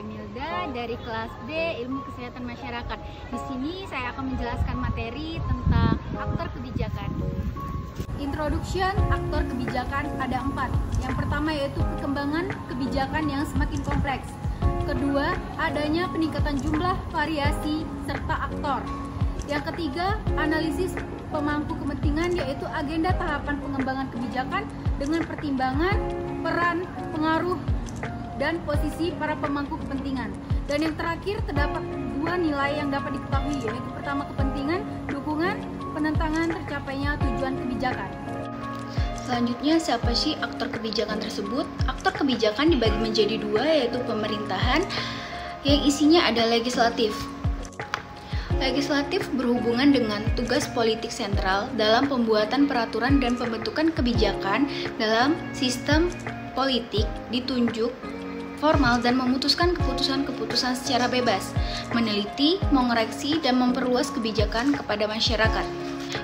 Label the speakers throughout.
Speaker 1: Emilda dari kelas B Ilmu Kesehatan Masyarakat. Di sini saya akan menjelaskan materi tentang aktor kebijakan. Introduction aktor kebijakan ada 4. Yang pertama yaitu perkembangan kebijakan yang semakin kompleks. Kedua, adanya peningkatan jumlah, variasi, serta aktor. Yang ketiga, analisis pemangku kepentingan yaitu agenda tahapan pengembangan kebijakan dengan pertimbangan, peran, pengaruh, dan posisi para pemangku kepentingan. Dan yang terakhir, terdapat 2 nilai yang dapat diketahui, yaitu pertama kepentingan, dukungan, penentangan tercapainya tujuan kebijakan.
Speaker 2: Selanjutnya, siapa sih aktor kebijakan tersebut? Aktor kebijakan dibagi menjadi 2, yaitu pemerintahan yang isinya ada legislatif. Legislatif berhubungan dengan tugas politik sentral dalam pembuatan peraturan dan pembentukan kebijakan dalam sistem politik, ditunjuk formal dan memutuskan keputusan-keputusan secara bebas, meneliti, mengoreksi, dan memperluas kebijakan kepada masyarakat.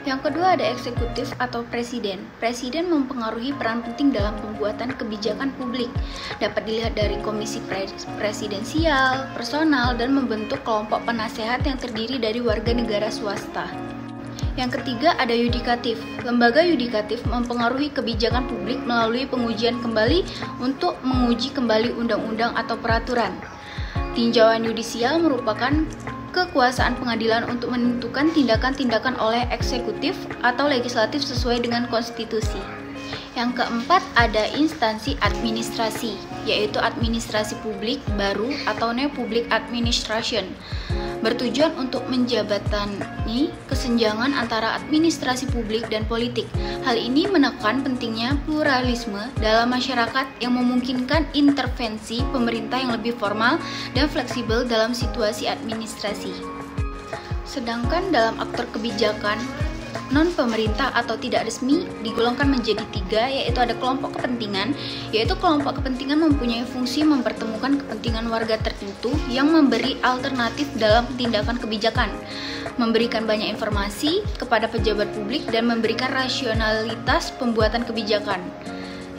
Speaker 2: Yang kedua ada eksekutif atau presiden. Presiden mempengaruhi peran penting dalam pembuatan kebijakan publik. Dapat dilihat dari komisi presidensial, personal, dan membentuk kelompok penasehat yang terdiri dari warga negara swasta. Yang ketiga ada yudikatif. Lembaga yudikatif mempengaruhi kebijakan publik melalui pengujian kembali untuk menguji kembali undang-undang atau peraturan. Tinjauan yudisial merupakan kekuasaan pengadilan untuk menentukan tindakan-tindakan oleh eksekutif atau legislatif sesuai dengan konstitusi. Yang keempat ada instansi administrasi, yaitu administrasi publik baru atau new public administration, bertujuan untuk menjabatani kesenjangan antara administrasi publik dan politik. Hal ini menekan pentingnya pluralisme dalam masyarakat yang memungkinkan intervensi pemerintah yang lebih formal dan fleksibel dalam situasi administrasi. Sedangkan dalam aktor kebijakan non-pemerintah atau tidak resmi digolongkan menjadi 3, yaitu ada kelompok kepentingan, yaitu kelompok kepentingan mempunyai fungsi mempertemukan kepentingan warga tertentu yang memberi alternatif dalam tindakan kebijakan, memberikan banyak informasi kepada pejabat publik, dan memberikan rasionalitas pembuatan kebijakan.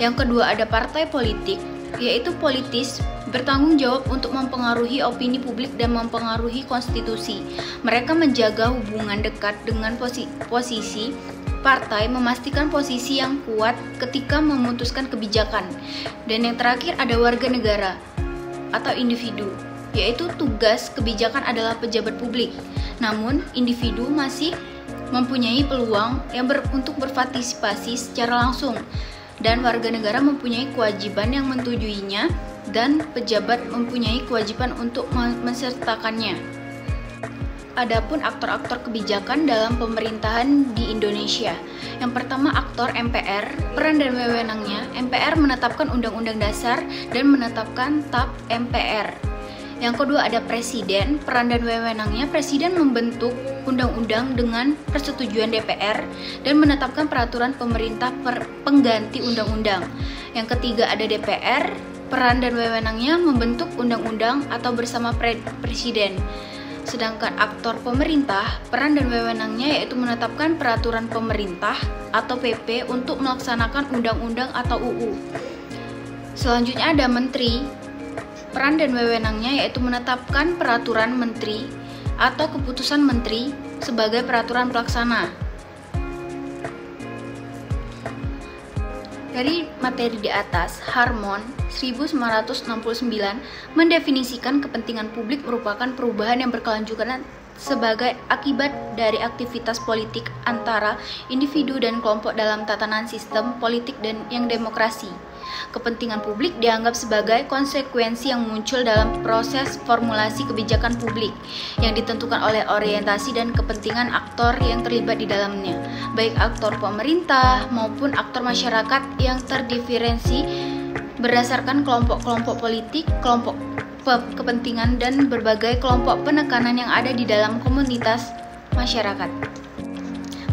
Speaker 2: Yang kedua ada partai politik, yaitu politis, bertanggung jawab untuk mempengaruhi opini publik dan mempengaruhi konstitusi. Mereka menjaga hubungan dekat dengan posisi partai, memastikan posisi yang kuat ketika memutuskan kebijakan. Dan yang terakhir ada warga negara atau individu, yaitu tugas kebijakan adalah pejabat publik. Namun, individu masih mempunyai peluang untuk berpartisipasi secara langsung, dan warga negara mempunyai kewajiban yang menyetujuinya, dan pejabat mempunyai kewajiban untuk mensertakannya. Adapun aktor-aktor kebijakan dalam pemerintahan di Indonesia. Yang pertama aktor MPR, peran dan wewenangnya. MPR menetapkan Undang-Undang Dasar dan menetapkan TAP MPR. Yang kedua ada presiden, peran dan wewenangnya. Presiden membentuk undang-undang dengan persetujuan DPR dan menetapkan peraturan pemerintah pengganti undang-undang. Yang ketiga ada DPR, peran dan wewenangnya membentuk undang-undang atau bersama presiden. Sedangkan aktor pemerintah, peran dan wewenangnya yaitu menetapkan peraturan pemerintah atau PP untuk melaksanakan undang-undang atau UU. Selanjutnya ada menteri, peran dan wewenangnya yaitu menetapkan peraturan menteri atau keputusan menteri sebagai peraturan pelaksana. Dari materi di atas, Harmon 1969 mendefinisikan kepentingan publik merupakan perubahan yang berkelanjutan sebagai akibat dari aktivitas politik antara individu dan kelompok dalam tatanan sistem politik dan yang demokrasi. Kepentingan publik dianggap sebagai konsekuensi yang muncul dalam proses formulasi kebijakan publik yang ditentukan oleh orientasi dan kepentingan aktor yang terlibat di dalamnya, baik aktor pemerintah maupun aktor masyarakat yang terdiferensi berdasarkan kelompok-kelompok politik, kelompok kepentingan, dan berbagai kelompok penekanan yang ada di dalam komunitas masyarakat.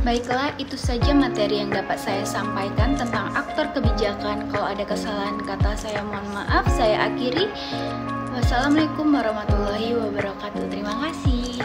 Speaker 2: Baiklah, itu saja materi yang dapat saya sampaikan tentang aktor kebijakan. Kalau ada kesalahan kata saya mohon maaf. Saya akhiri. Wassalamualaikum warahmatullahi wabarakatuh. Terima kasih.